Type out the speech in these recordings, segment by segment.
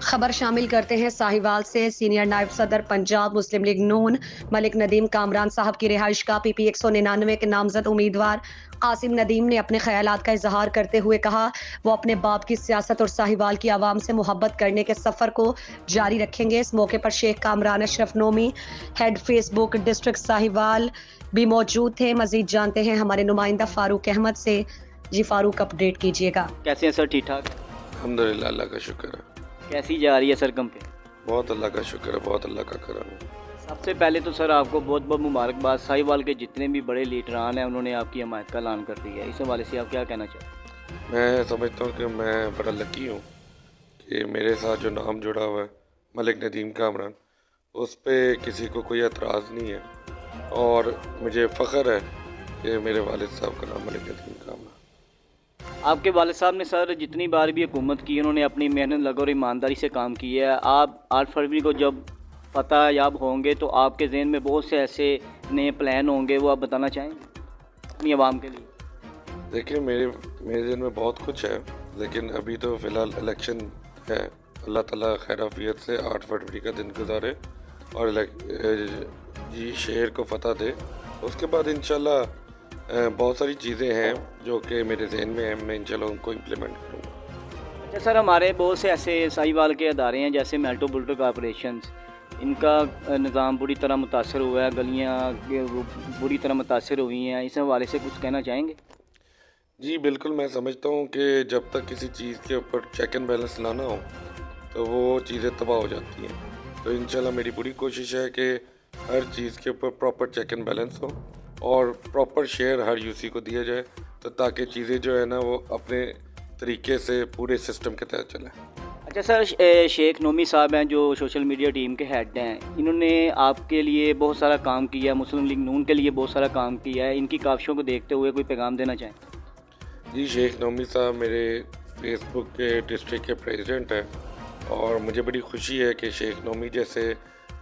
खबर शामिल करते हैं साहिवाल से। सीनियर नायब सदर पंजाब मुस्लिम लीग नून मलिक नदीम कामरान साहब की रिहाइश का PP 199 के नामजद उम्मीदवार कासिम नदीम ने अपने ख्यालात का इजहार करते हुए कहा वो अपने बाप की सियासत और साहिवाल की आवाम से मोहब्बत करने के सफर को जारी रखेंगे। इस मौके पर Sheikh Kamran Ashraf Nomi head Facebook district Sahiwal भी मौजूद थे। मजीद जानते हैं हमारे नुमाइंदा फारूक अहमद से। जी फारूक, अपडेट कीजिएगा। कैसे हैं सर? ठीक ठाक? अल्हम्दुलिल्लाह, अल्लाह का शुक्र है। कैसी जा रही है सर कंपेन? बहुत अल्लाह का शुक्र है, बहुत अल्लाह का करम है। सबसे पहले तो सर आपको बहुत बहुत मुबारकबाद। साहिवाल के जितने भी बड़े लीडरान हैं उन्होंने आपकी हमायत का ऐलान कर दिया है। इस हवाले से आप क्या कहना चाहते हैं? मैं समझता हूँ कि मैं बड़ा लकी हूँ कि मेरे साथ जो नाम जुड़ा हुआ है मलिक नदीम कामरान, उस पर किसी को कोई एतराज़ नहीं है और मुझे फ़ख्र है कि मेरे वालिद साहब का नाम मलिक नदीम कामरान। आपके वालिद साहब ने सर जितनी बार भी हुकूमत की उन्होंने अपनी मेहनत लगन और ईमानदारी से काम किया है। आप 8 फरवरी को जब फतह याब होंगे तो आपके जहन में बहुत से ऐसे नए प्लान होंगे, वो आप बताना चाहेंगे अपनी आवाम के लिए? देखिए, मेरे दिन में बहुत कुछ है, लेकिन अभी तो फ़िलहाल इलेक्शन है। अल्लाह ताला खैर आफियत से 8 फरवरी का दिन गुजारे और जी शहर को फतह दे। उसके बाद इंशाल्लाह बहुत सारी चीज़ें हैं जो कि मेरे जहन में हैं, मैं इंशाल्लाह उनको इम्प्लीमेंट करूँगा। अच्छा सर, हमारे बहुत से ऐसे साहिवाल के अदारे हैं जैसे मेल्टो बुल्टो कॉरपोरेशंस, इनका निज़ाम बुरी तरह मुतासर हुआ है, गलियाँ बुरी तरह मुतासर हुई हैं। इस हवाले से कुछ कहना चाहेंगे? जी बिल्कुल, मैं समझता हूँ कि जब तक किसी चीज़ के ऊपर चेक एंड बैलेंस लाना हो तो वो चीज़ें तबाह हो जाती हैं। तो इंशाल्लाह मेरी पूरी कोशिश है कि हर चीज़ के ऊपर प्रॉपर चेक एंड बैलेंस हो और प्रॉपर शेयर हर यूसी को दिया जाए, तो ताकि चीज़ें जो है ना वो अपने तरीके से पूरे सिस्टम के तहत चलें। अच्छा सर, शेख नोमी साहब हैं जो सोशल मीडिया टीम के हेड हैं, इन्होंने आपके लिए बहुत सारा काम किया, मुस्लिम लीग नून के लिए बहुत सारा काम किया है। इनकी काविशों को देखते हुए कोई पैगाम देना चाहें? जी, शेख नोमी साहब मेरे फेसबुक के डिस्ट्रिक्ट के प्रेसिडेंट हैं और मुझे बड़ी खुशी है कि शेख नोमी जैसे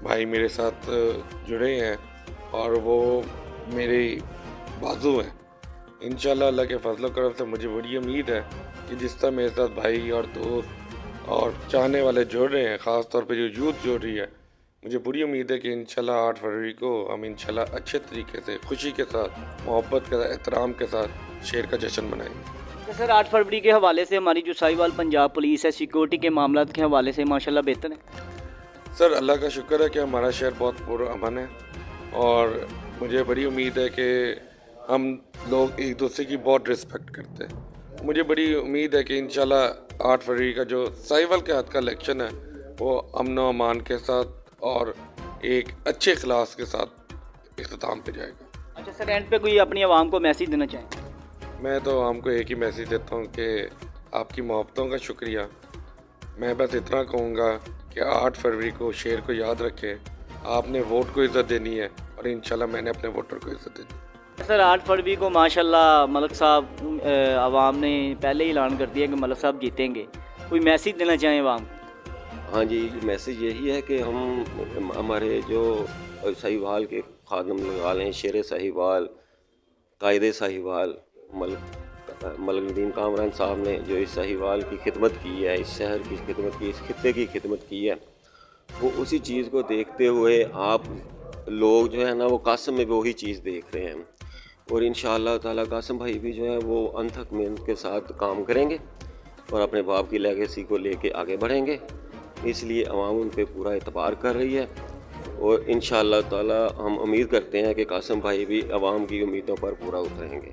भाई मेरे साथ जुड़े हैं और वो मेरे बाजू हैं। इंशाल्लाह अल्लाह के फजल करम से मुझे बड़ी उम्मीद है कि जिस तरह मेरे साथ भाई और दोस्त और चाहने वाले जुड़ रहे हैं, ख़ास तौर पे जो यूथ जुड़ रही है, मुझे पूरी उम्मीद है कि इंशाल्लाह 8 फरवरी को हम इंशाल्लाह अच्छे तरीके से, खुशी के साथ, मोहब्बत के साथ, एहतराम के साथ शेर का जश्न मनाएंगे। तो सर 8 फरवरी के हवाले से हमारी जो साहिवाल पंजाब पुलिस है, सिक्योरिटी के मामलों के हवाले से माशाल्लाह बेहतर है। सर अल्लाह का शुक्र है कि हमारा शहर बहुत पुरअमन है और मुझे बड़ी उम्मीद है कि हम लोग एक दूसरे की बहुत रिस्पेक्ट करते हैं। मुझे बड़ी उम्मीद है कि इंशाल्लाह 8 फरवरी का जो साहिवाल के हाथ का इलेक्शन है वो अमन व अमान के साथ और एक अच्छे इखलास के साथ इख्तिताम पे जाएगा। अच्छा सर, एंड पे कोई अपनी आवाम को मैसेज देना चाहें? मैं तो आवाम को एक ही मैसेज देता हूँ कि आपकी मोहब्बतों का शुक्रिया। मैं बस इतना कहूँगा कि 8 फरवरी को शेर को याद रखें, आपने वोट को इज़्ज़त देनी है और इंशाल्लाह मैंने अपने वोटर को इज़्ज़त देनी है। सर 8 फरवरी को माशाल्लाह मलिक साहब आवाम ने पहले ही ऐलान कर दिया कि मलिक साहब जीतेंगे। कोई मैसेज देना चाहें आवाम को? हाँ जी, मैसेज यही है कि हमारे जो साहिवाल के खादम लगा लें, शेर साहिवाल, कायदे साहिवाल, मलिक नदीम कामरान साहब ने जो इस साहिवाल की खिदमत की है, इस शहर की खिदमत की, इस खित्ते की खिदमत की है, वो उसी चीज़ को देखते हुए आप लोग जो है ना वो कासिम में वही चीज़ देख रहे हैं और इंशाअल्लाह ताला कासिम भाई भी जो है वो अनथक मेहनत के साथ काम करेंगे और अपने बाप की लेगेसी को लेके आगे बढ़ेंगे। इसलिए अवाम उन पर पूरा एतबार कर रही है और इंशाअल्लाह ताला हम उम्मीद करते हैं कि कासिम भाई भी अवाम की उम्मीदों पर पूरा उतरेंगे।